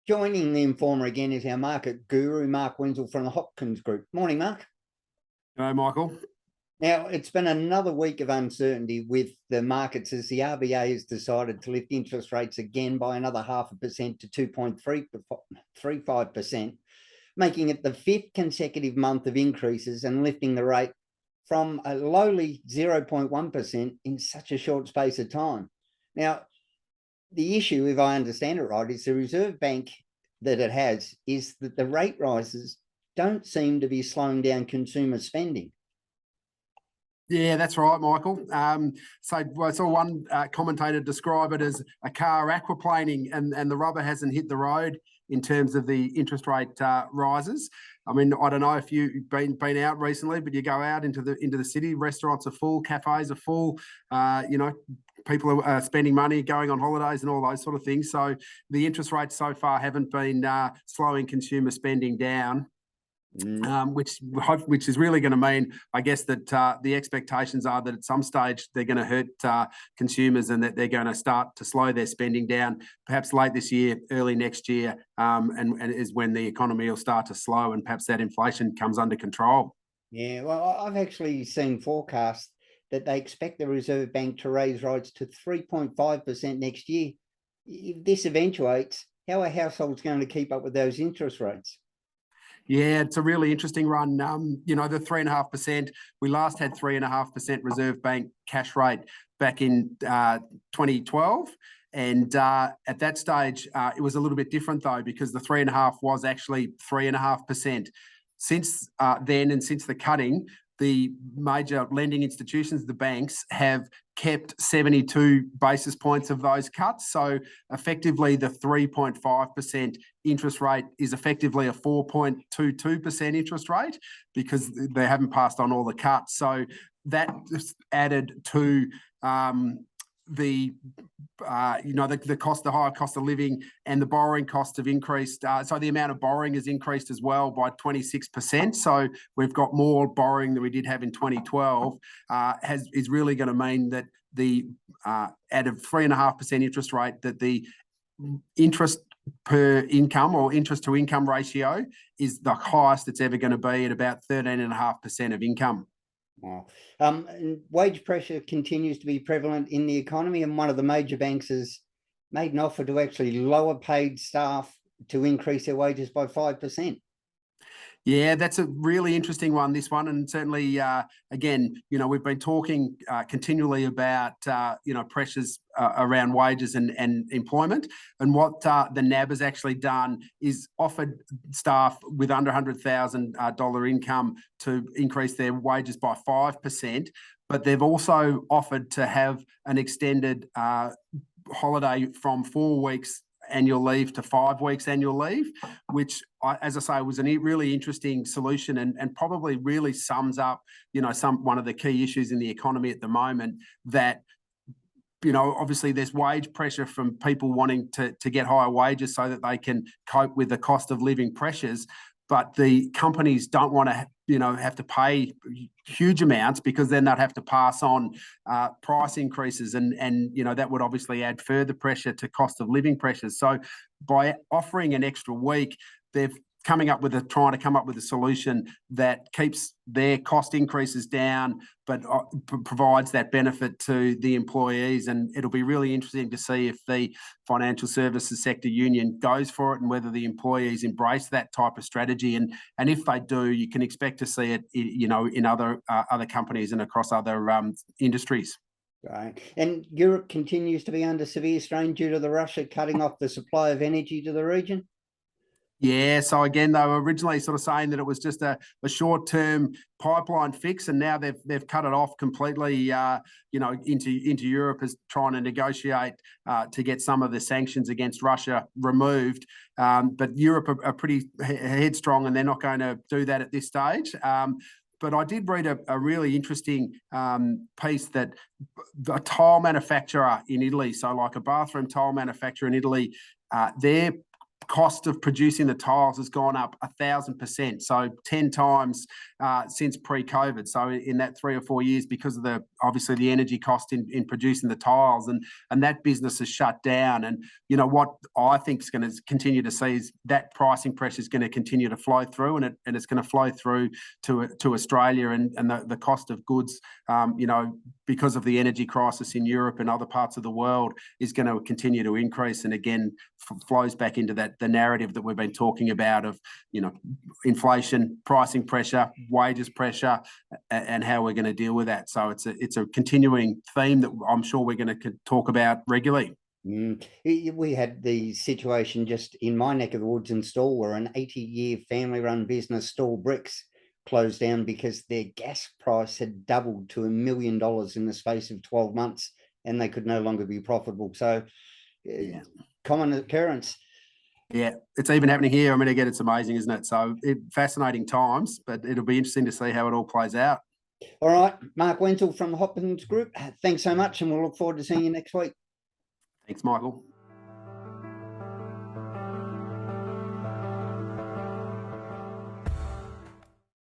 Joining the Informer again is our market guru, Mark Wenzel from the Hopkins Group. Morning, Mark. Hello, Michael. Now, it's been another week of uncertainty with the markets as the RBA has decided to lift interest rates again by another 0.5% to 2.35%, making it the fifth consecutive month of increases and lifting the rate from a lowly 0.1% in such a short space of time. Now, the issue, if I understand it right, is the Reserve Bank that it has is that the rate rises don't seem to be slowing down consumer spending. Yeah, that's right, Michael. So I saw one commentator describe it as a car aquaplaning, and the rubber hasn't hit the road in terms of the interest rate rises. I mean, I don't know if you've been out recently, but you go out into the city, restaurants are full, cafes are full, people are spending money, going on holidays and all those sort of things. So the interest rates so far haven't been slowing consumer spending down. Which is really going to mean, I guess, that the expectations are that at some stage they're going to hurt consumers and that they're going to start to slow their spending down, perhaps late this year, early next year, and is when the economy will start to slow and perhaps that inflation comes under control. Yeah, well, I've actually seen forecasts that they expect the Reserve Bank to raise rates to 3.5% next year. If this eventuates, how are households going to keep up with those interest rates? Yeah, it's a really interesting run. The 3.5%, we last had 3.5% Reserve Bank cash rate back in 2012. And at that stage, it was a little bit different, though, because the 3.5 was actually 3.5%. Since then, and since the cutting, the major lending institutions, the banks, have kept 72 basis points of those cuts. So effectively, the 3.5% interest rate is effectively a 4.22% interest rate because they haven't passed on all the cuts. So that added to the higher cost of living, and the borrowing costs have increased. So the amount of borrowing has increased as well by 26%. So we've got more borrowing than we did have in 2012. Is really going to mean that the at a 3.5% interest rate, that the interest per income or interest to income ratio is the highest it's ever going to be at about 13.5% of income. Wow. Wage pressure continues to be prevalent in the economy, and one of the major banks has made an offer to actually lower paid staff to increase their wages by 5%. Yeah, that's a really interesting one, this one. And certainly, again, we've been talking continually about, pressures around wages and employment. And what the NAB has actually done is offered staff with under $100,000 income to increase their wages by 5%. But they've also offered to have an extended holiday from 4 weeks annual leave to 5 weeks annual leave, which, as I say, was a really interesting solution and probably really sums up, one of the key issues in the economy at the moment, that, obviously there's wage pressure from people wanting to get higher wages so that they can cope with the cost of living pressures. But the companies don't want to, have to pay huge amounts, because then they'd have to pass on price increases, and that would obviously add further pressure to cost of living pressures. So by offering an extra week, they've trying to come up with a solution that keeps their cost increases down, but provides that benefit to the employees. And it'll be really interesting to see if the financial services sector union goes for it and whether the employees embrace that type of strategy. And if they do, you can expect to see it, in other companies and across other industries. Right. And Europe continues to be under severe strain due to the Russia cutting off the supply of energy to the region. Yeah, so again, they were originally sort of saying that it was just a short-term pipeline fix, and now they've cut it off completely. Into Europe, as trying to negotiate to get some of the sanctions against Russia removed. But Europe are pretty headstrong, and they're not going to do that at this stage. But I did read a really interesting piece that a tile manufacturer in Italy, so like a bathroom tile manufacturer in Italy, they're cost of producing the tiles has gone up 1,000%, so 10 times since pre-COVID. So in that 3 or 4 years, because of obviously the energy cost in producing the tiles, and that business has shut down. And what I think is going to continue to see is that pricing pressure is going to continue to flow through, and it's going to flow through to Australia, and the cost of goods, because of the energy crisis in Europe and other parts of the world, is going to continue to increase. And again, flows back into the narrative that we've been talking about of inflation, pricing pressure, wages pressure, and how we're going to deal with that. So it's a continuing theme that I'm sure we're going to talk about regularly. We had the situation just in my neck of the woods in Stawell, where an 80-year family-run business, Stawell Bricks, closed down because their gas price had doubled to $1 million in the space of 12 months, and they could no longer be profitable. So common occurrence. Yeah, it's even happening here. I mean, again, it's amazing, isn't it? So fascinating times, but it'll be interesting to see how it all plays out. All right, Mark Wenzel from the Hopkins Group, thanks so much, and we'll look forward to seeing you next week. Thanks, Michael.